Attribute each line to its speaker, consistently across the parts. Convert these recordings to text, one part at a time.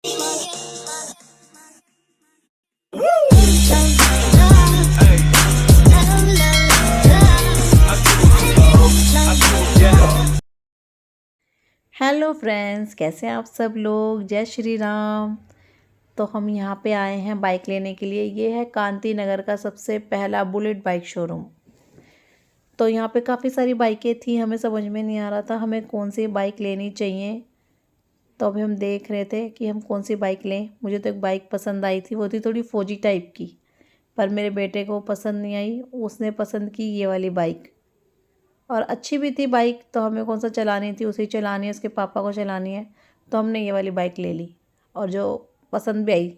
Speaker 1: Hello friends, कैसे हैं आप सब लोग। जय श्री राम। तो हम यहाँ पे आए हैं बाइक लेने के लिए। ये है कांति नगर का सबसे पहला बुलेट बाइक शोरूम। तो यहाँ पे काफ़ी सारी बाइकें थी, हमें समझ में नहीं आ रहा था हमें कौन सी बाइक लेनी चाहिए। तो अभी हम देख रहे थे कि हम कौन सी बाइक लें। मुझे तो एक बाइक पसंद आई थी, वो थी थोड़ी फौजी टाइप की, पर मेरे बेटे को पसंद नहीं आई। उसने पसंद की ये वाली बाइक, और अच्छी भी थी बाइक। तो हमें कौन सा चलानी थी, उसे चलानी है, उसके पापा को चलानी है। तो हमने ये वाली बाइक ले ली और जो पसंद भी आई।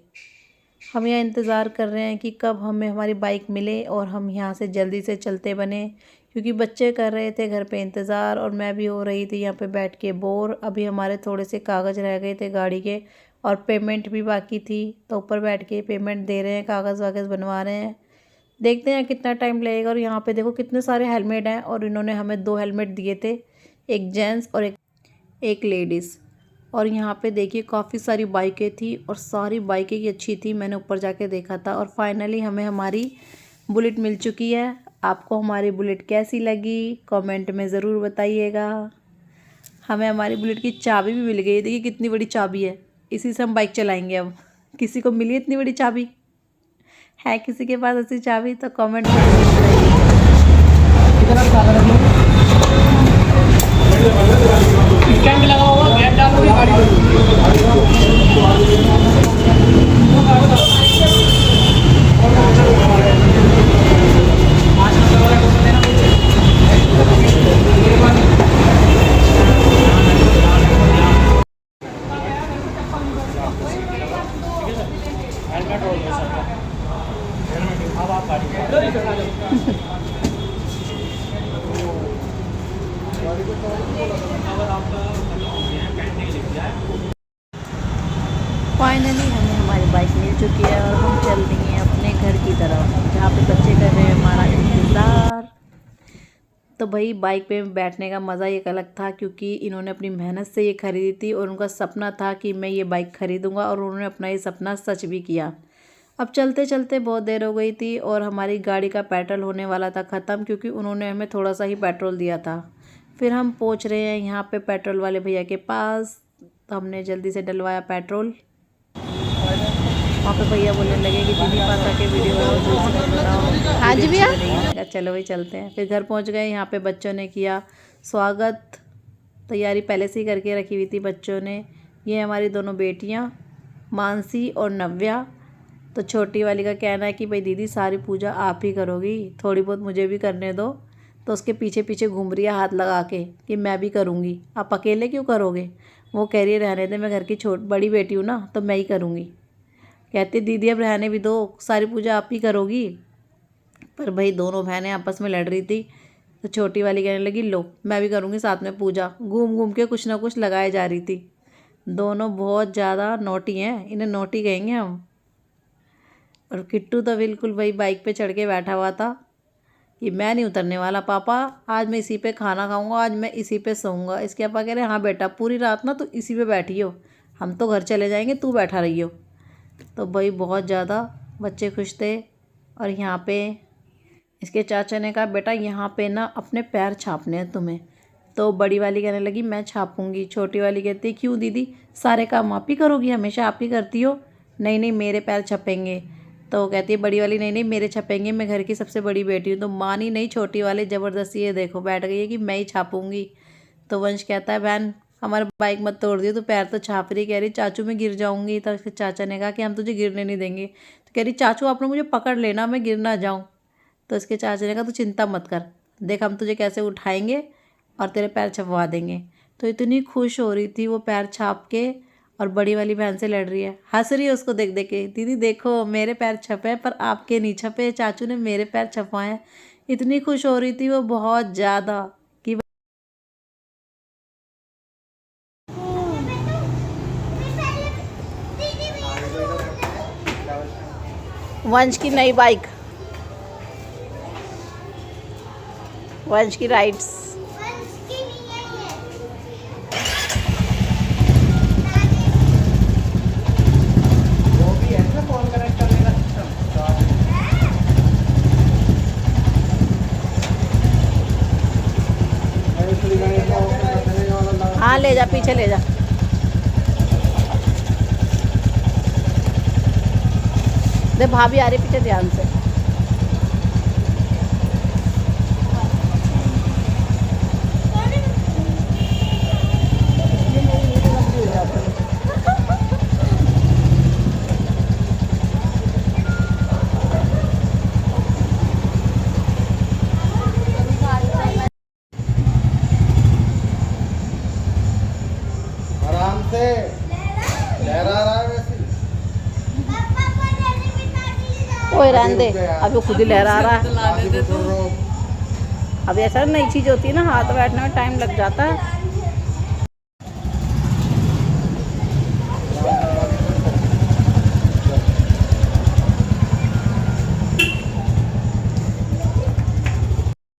Speaker 1: हम यहाँ इंतज़ार कर रहे हैं कि कब हमें हमारी बाइक मिले और हम यहाँ से जल्दी से चलते बने, क्योंकि बच्चे कर रहे थे घर पे इंतज़ार और मैं भी हो रही थी यहाँ पे बैठ के बोर। अभी हमारे थोड़े से कागज़ रह गए थे गाड़ी के और पेमेंट भी बाकी थी, तो ऊपर बैठ के पेमेंट दे रहे हैं, कागज़ वागज़ बनवा रहे हैं। देखते हैं कितना टाइम लगेगा। और यहाँ पे देखो कितने सारे हेलमेट हैं, और इन्होंने हमें 2 हेलमेट दिए थे, एक जेंट्स और एक लेडीज़। और यहाँ पे देखिए काफ़ी सारी बाइकें थी और सारी बाइकें की अच्छी थी। मैंने ऊपर जाके देखा था और फाइनली हमें हमारी बुलेट मिल चुकी है। आपको हमारी बुलेट कैसी लगी कमेंट में ज़रूर बताइएगा। हमें हमारी बुलेट की चाबी भी मिल गई। देखिए कितनी बड़ी चाबी है, इसी से हम बाइक चलाएंगे अब। किसी को मिली इतनी बड़ी चाबी? है किसी के पास ऐसी चाबी? तो कमेंट में
Speaker 2: स्टैंड लगा हुआ गेट डालोगे
Speaker 1: फाइनली हमें हमारी बाइक मिल चुकी है और हम चल दिए हैं अपने घर की तरफ, जहाँ पे बच्चे कर रहे हैं हमारा इंतज़ार। तो भाई बाइक पे बैठने का मज़ा एक अलग था, क्योंकि इन्होंने अपनी मेहनत से ये ख़रीदी थी और उनका सपना था कि मैं ये बाइक ख़रीदूँगा, और उन्होंने अपना ये सपना सच भी किया। अब चलते चलते बहुत देर हो गई थी और हमारी गाड़ी का पेट्रोल होने वाला था ख़त्म, क्योंकि उन्होंने हमें थोड़ा सा ही पेट्रोल दिया था। फिर हम पहुँच रहे हैं यहाँ पे पेट्रोल वाले भैया के पास। तो हमने जल्दी से डलवाया पेट्रोल। वहाँ पे भैया बोलने लगे कि दीदी पास आके वीडियो बनाओ। हाँ जी भैया। चलो भाई चलते हैं। फिर घर पहुँच गए। यहाँ पे बच्चों ने किया स्वागत, तैयारी पहले से ही करके रखी हुई थी बच्चों ने। ये हमारी दोनों बेटियाँ मानसी और नव्या। तो छोटी वाली का कहना है कि भाई दीदी सारी पूजा आप ही करोगी, थोड़ी बहुत मुझे भी करने दो। तो उसके पीछे पीछे घूम रही है हाथ लगा के कि मैं भी करूँगी। आप अकेले क्यों करोगे? वो कह रही है रहने दे, मैं घर की बड़ी बेटी हूँ ना, तो मैं ही करूँगी। कहती दीदी अब रहने भी दो, सारी पूजा आप ही करोगी। पर भाई दोनों बहनें आपस में लड़ रही थी। तो छोटी वाली कहने लगी लो मैं भी करूँगी साथ में पूजा। घूम घूम के कुछ ना कुछ लगाए जा रही थी। दोनों बहुत ज़्यादा नोटी हैं, इन्हें नोटी कहेंगे हम। और किट्टू तो बिल्कुल भाई बाइक पे चढ़ के बैठा हुआ था कि मैं नहीं उतरने वाला पापा, आज मैं इसी पे खाना खाऊंगा, आज मैं इसी पे सोऊंगा। इसके पापा कह रहे हाँ बेटा पूरी रात ना तू इसी पे बैठी हो, हम तो घर चले जाएंगे, तू बैठा रही हो। तो भाई बहुत ज़्यादा बच्चे खुश थे। और यहाँ पे इसके चाचा ने कहा बेटा यहाँ पे ना अपने पैर छापने हैं तुम्हें। तो बड़ी वाली कहने लगी मैं छापूंगी। छोटी वाली कहती है क्यों दीदी, सारे काम आप ही करोगी, हमेशा आप ही करती हो। नहीं नहीं मेरे पैर छपेंगे। तो कहती है बड़ी वाली नहीं नहीं मेरे छपेंगे, मैं घर की सबसे बड़ी बेटी हूँ। तो मानी नहीं छोटी वाली, ज़बरदस्ती ये देखो बैठ गई है कि मैं ही छापूंगी। तो वंश कहता है बहन हमारी बाइक मत तोड़ दियो, तो पैर तो छाप रही। कह रही चाचू मैं गिर जाऊँगी। तो उसके चाचा ने कहा कि हम तुझे गिरने नहीं देंगे। तो कह रही चाचू आपने मुझे पकड़ लेना, मैं गिर ना जाऊँ। तो इसके चाचा ने कहा तू चिंता मत कर, देख हम तुझे कैसे उठाएंगे और तेरे पैर छपवा देंगे। तो इतनी खुश हो रही थी वो पैर छाप के। और बड़ी वाली बहन से लड़ रही है, हंस रही है उसको देख देख के, दीदी देखो मेरे पैर छपे हैं पर आपके नहीं छपे, चाचू ने मेरे पैर छपवाए हैं। इतनी खुश हो रही थी वो बहुत ज़्यादा कि वंश की नई बाइक, वंश की राइड्स। पीछे ले जा। दे भाभी आ रही पीछे, ध्यान से।
Speaker 2: आराम से लहरा रहा है वैसे।
Speaker 1: ओए रहने दे, अभी वो खुद ही लहरा रहा है।
Speaker 2: आगे को करो।
Speaker 1: अब ऐसा नई चीज़ होती है ना, हाथ बैठने में टाइम लग जाता है।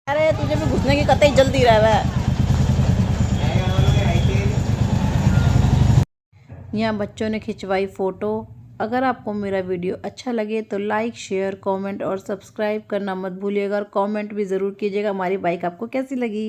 Speaker 1: अरे तुझे भी घुसने की कतई जल्दी रह रहा है। यहाँ बच्चों ने खिंचवाई फ़ोटो। अगर आपको मेरा वीडियो अच्छा लगे तो लाइक, शेयर, कमेंट और सब्सक्राइब करना मत भूलिएगा, और कमेंट भी ज़रूर कीजिएगा हमारी बाइक आपको कैसी लगी।